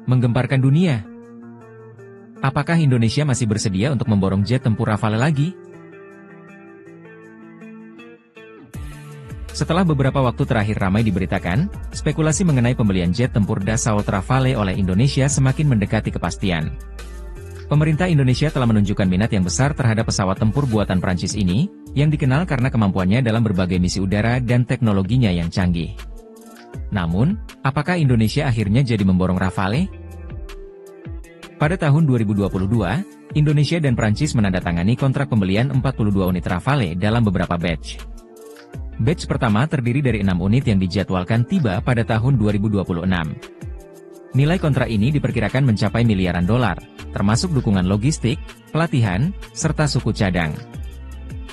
Menggemparkan dunia. Apakah Indonesia masih bersedia untuk memborong jet tempur Rafale lagi? Setelah beberapa waktu terakhir ramai diberitakan, spekulasi mengenai pembelian jet tempur Dassault Rafale oleh Indonesia semakin mendekati kepastian. Pemerintah Indonesia telah menunjukkan minat yang besar terhadap pesawat tempur buatan Prancis ini, yang dikenal karena kemampuannya dalam berbagai misi udara dan teknologinya yang canggih. Namun, apakah Indonesia akhirnya jadi memborong Rafale? Pada tahun 2022, Indonesia dan Prancis menandatangani kontrak pembelian 42 unit Rafale dalam beberapa batch. Batch pertama terdiri dari 6 unit yang dijadwalkan tiba pada tahun 2026. Nilai kontrak ini diperkirakan mencapai miliaran dolar, termasuk dukungan logistik, pelatihan, serta suku cadang.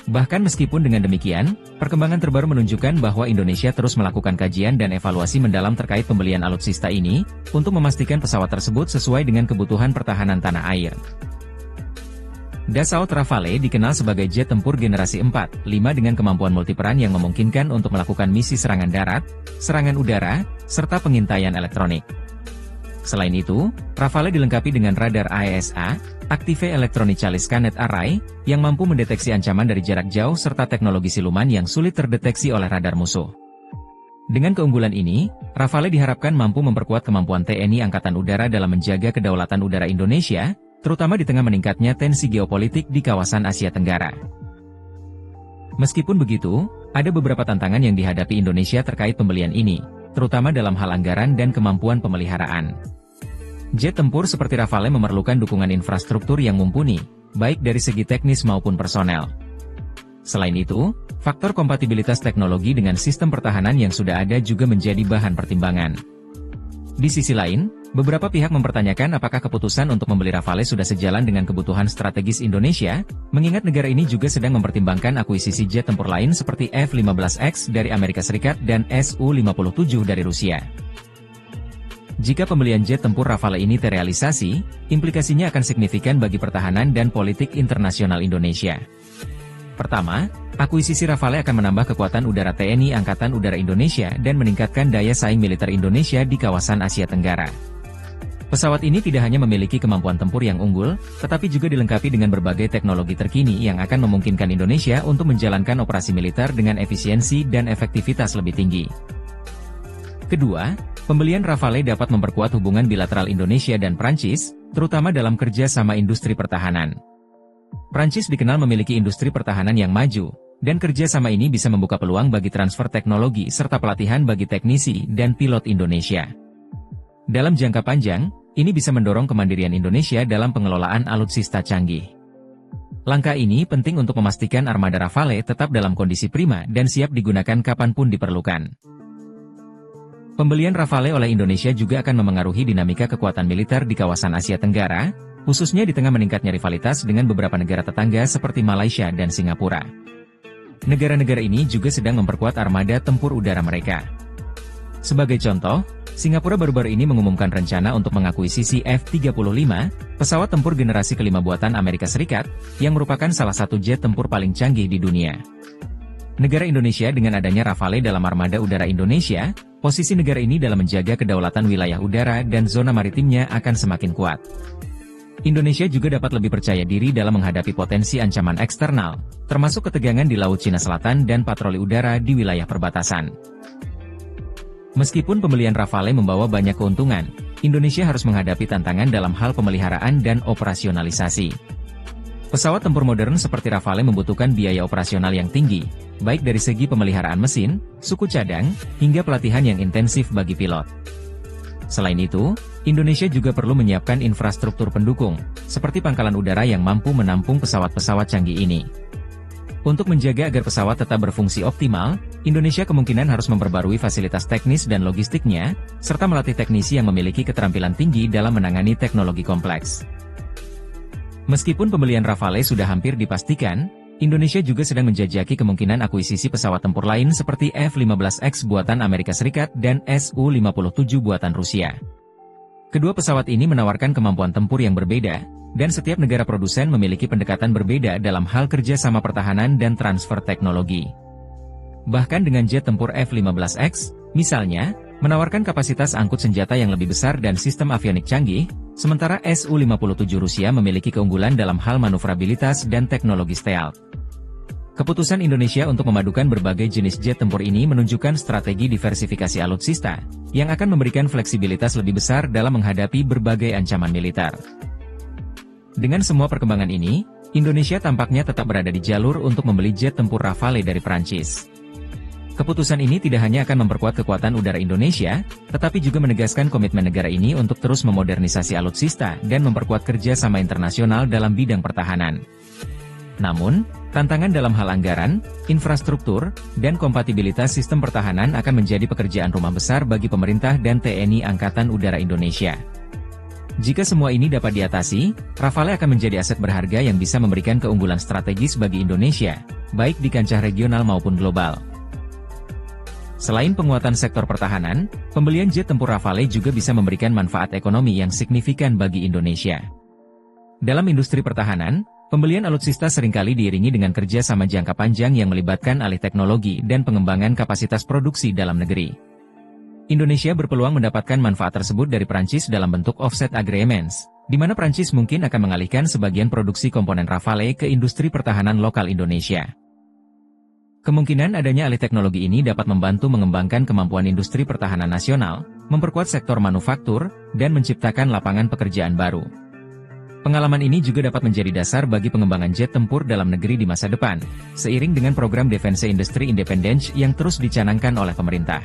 Bahkan meskipun dengan demikian, perkembangan terbaru menunjukkan bahwa Indonesia terus melakukan kajian dan evaluasi mendalam terkait pembelian alutsista ini, untuk memastikan pesawat tersebut sesuai dengan kebutuhan pertahanan tanah air. Dassault Rafale dikenal sebagai jet tempur generasi 4-5 dengan kemampuan multiperan yang memungkinkan untuk melakukan misi serangan darat, serangan udara, serta pengintaian elektronik. Selain itu, Rafale dilengkapi dengan radar AESA, Active Electronically Scanned Array, yang mampu mendeteksi ancaman dari jarak jauh serta teknologi siluman yang sulit terdeteksi oleh radar musuh. Dengan keunggulan ini, Rafale diharapkan mampu memperkuat kemampuan TNI Angkatan Udara dalam menjaga kedaulatan udara Indonesia, terutama di tengah meningkatnya tensi geopolitik di kawasan Asia Tenggara. Meskipun begitu, ada beberapa tantangan yang dihadapi Indonesia terkait pembelian ini, terutama dalam hal anggaran dan kemampuan pemeliharaan. Jet tempur seperti Rafale memerlukan dukungan infrastruktur yang mumpuni, baik dari segi teknis maupun personel. Selain itu, faktor kompatibilitas teknologi dengan sistem pertahanan yang sudah ada juga menjadi bahan pertimbangan. Di sisi lain, beberapa pihak mempertanyakan apakah keputusan untuk membeli Rafale sudah sejalan dengan kebutuhan strategis Indonesia, mengingat negara ini juga sedang mempertimbangkan akuisisi jet tempur lain seperti F-15X dari Amerika Serikat dan Su-57 dari Rusia. Jika pembelian jet tempur Rafale ini terrealisasi, implikasinya akan signifikan bagi pertahanan dan politik internasional Indonesia. Pertama, akuisisi Rafale akan menambah kekuatan udara TNI Angkatan Udara Indonesia dan meningkatkan daya saing militer Indonesia di kawasan Asia Tenggara. Pesawat ini tidak hanya memiliki kemampuan tempur yang unggul, tetapi juga dilengkapi dengan berbagai teknologi terkini yang akan memungkinkan Indonesia untuk menjalankan operasi militer dengan efisiensi dan efektivitas lebih tinggi. Kedua, pembelian Rafale dapat memperkuat hubungan bilateral Indonesia dan Prancis, terutama dalam kerja sama industri pertahanan. Prancis dikenal memiliki industri pertahanan yang maju, dan kerja sama ini bisa membuka peluang bagi transfer teknologi serta pelatihan bagi teknisi dan pilot Indonesia. Dalam jangka panjang, ini bisa mendorong kemandirian Indonesia dalam pengelolaan alutsista canggih. Langkah ini penting untuk memastikan armada Rafale tetap dalam kondisi prima dan siap digunakan kapanpun diperlukan. Pembelian Rafale oleh Indonesia juga akan memengaruhi dinamika kekuatan militer di kawasan Asia Tenggara, khususnya di tengah meningkatnya rivalitas dengan beberapa negara tetangga seperti Malaysia dan Singapura. Negara-negara ini juga sedang memperkuat armada tempur udara mereka. Sebagai contoh, Singapura baru-baru ini mengumumkan rencana untuk mengakuisisi F-35, pesawat tempur generasi kelima buatan Amerika Serikat, yang merupakan salah satu jet tempur paling canggih di dunia. Negara Indonesia dengan adanya Rafale dalam armada udara Indonesia, posisi negara ini dalam menjaga kedaulatan wilayah udara dan zona maritimnya akan semakin kuat. Indonesia juga dapat lebih percaya diri dalam menghadapi potensi ancaman eksternal, termasuk ketegangan di Laut Cina Selatan dan patroli udara di wilayah perbatasan. Meskipun pembelian Rafale membawa banyak keuntungan, Indonesia harus menghadapi tantangan dalam hal pemeliharaan dan operasionalisasi. Pesawat tempur modern seperti Rafale membutuhkan biaya operasional yang tinggi, baik dari segi pemeliharaan mesin, suku cadang, hingga pelatihan yang intensif bagi pilot. Selain itu, Indonesia juga perlu menyiapkan infrastruktur pendukung, seperti pangkalan udara yang mampu menampung pesawat-pesawat canggih ini. Untuk menjaga agar pesawat tetap berfungsi optimal, Indonesia kemungkinan harus memperbarui fasilitas teknis dan logistiknya, serta melatih teknisi yang memiliki keterampilan tinggi dalam menangani teknologi kompleks. Meskipun pembelian Rafale sudah hampir dipastikan, Indonesia juga sedang menjajaki kemungkinan akuisisi pesawat tempur lain seperti F-15X buatan Amerika Serikat dan Su-57 buatan Rusia. Kedua pesawat ini menawarkan kemampuan tempur yang berbeda, dan setiap negara produsen memiliki pendekatan berbeda dalam hal kerja sama pertahanan dan transfer teknologi. Bahkan dengan jet tempur F-15X, misalnya, menawarkan kapasitas angkut senjata yang lebih besar dan sistem avionik canggih, sementara Su-57 Rusia memiliki keunggulan dalam hal manuvrabilitas dan teknologi stealth. Keputusan Indonesia untuk memadukan berbagai jenis jet tempur ini menunjukkan strategi diversifikasi alutsista, yang akan memberikan fleksibilitas lebih besar dalam menghadapi berbagai ancaman militer. Dengan semua perkembangan ini, Indonesia tampaknya tetap berada di jalur untuk membeli jet tempur Rafale dari Prancis. Keputusan ini tidak hanya akan memperkuat kekuatan udara Indonesia, tetapi juga menegaskan komitmen negara ini untuk terus memodernisasi alutsista dan memperkuat kerjasama internasional dalam bidang pertahanan. Namun, tantangan dalam hal anggaran, infrastruktur, dan kompatibilitas sistem pertahanan akan menjadi pekerjaan rumah besar bagi pemerintah dan TNI Angkatan Udara Indonesia. Jika semua ini dapat diatasi, Rafale akan menjadi aset berharga yang bisa memberikan keunggulan strategis bagi Indonesia, baik di kancah regional maupun global. Selain penguatan sektor pertahanan, pembelian jet tempur Rafale juga bisa memberikan manfaat ekonomi yang signifikan bagi Indonesia. Dalam industri pertahanan, pembelian alutsista seringkali diiringi dengan kerja sama jangka panjang yang melibatkan alih teknologi dan pengembangan kapasitas produksi dalam negeri. Indonesia berpeluang mendapatkan manfaat tersebut dari Prancis dalam bentuk offset agreements, di mana Prancis mungkin akan mengalihkan sebagian produksi komponen Rafale ke industri pertahanan lokal Indonesia. Kemungkinan adanya alih teknologi ini dapat membantu mengembangkan kemampuan industri pertahanan nasional, memperkuat sektor manufaktur, dan menciptakan lapangan pekerjaan baru. Pengalaman ini juga dapat menjadi dasar bagi pengembangan jet tempur dalam negeri di masa depan, seiring dengan program Defense Industry Independence yang terus dicanangkan oleh pemerintah.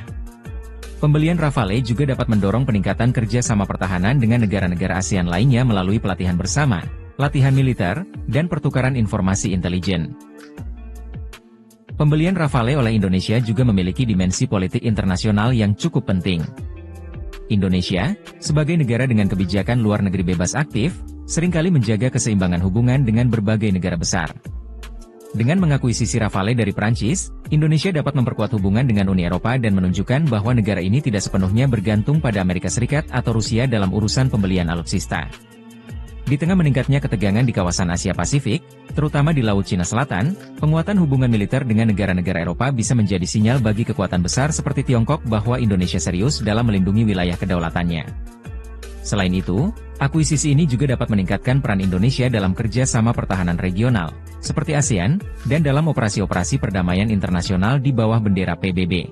Pembelian Rafale juga dapat mendorong peningkatan kerjasama pertahanan dengan negara-negara ASEAN lainnya melalui pelatihan bersama, latihan militer, dan pertukaran informasi intelijen. Pembelian Rafale oleh Indonesia juga memiliki dimensi politik internasional yang cukup penting. Indonesia, sebagai negara dengan kebijakan luar negeri bebas aktif, seringkali menjaga keseimbangan hubungan dengan berbagai negara besar. Dengan mengakuisisi Rafale dari Prancis, Indonesia dapat memperkuat hubungan dengan Uni Eropa dan menunjukkan bahwa negara ini tidak sepenuhnya bergantung pada Amerika Serikat atau Rusia dalam urusan pembelian alutsista. Di tengah meningkatnya ketegangan di kawasan Asia Pasifik, terutama di Laut Cina Selatan, penguatan hubungan militer dengan negara-negara Eropa bisa menjadi sinyal bagi kekuatan besar seperti Tiongkok bahwa Indonesia serius dalam melindungi wilayah kedaulatannya. Selain itu, akuisisi ini juga dapat meningkatkan peran Indonesia dalam kerja sama pertahanan regional, seperti ASEAN, dan dalam operasi-operasi perdamaian internasional di bawah bendera PBB.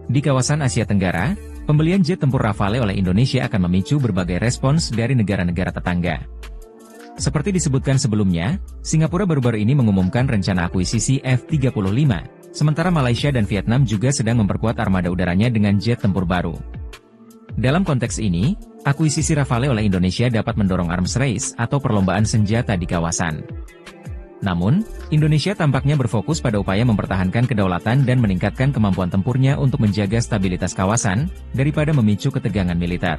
Di kawasan Asia Tenggara, pembelian jet tempur Rafale oleh Indonesia akan memicu berbagai respons dari negara-negara tetangga. Seperti disebutkan sebelumnya, Singapura baru-baru ini mengumumkan rencana akuisisi F-35, sementara Malaysia dan Vietnam juga sedang memperkuat armada udaranya dengan jet tempur baru. Dalam konteks ini, akuisisi Rafale oleh Indonesia dapat mendorong arms race atau perlombaan senjata di kawasan. Namun, Indonesia tampaknya berfokus pada upaya mempertahankan kedaulatan dan meningkatkan kemampuan tempurnya untuk menjaga stabilitas kawasan, daripada memicu ketegangan militer.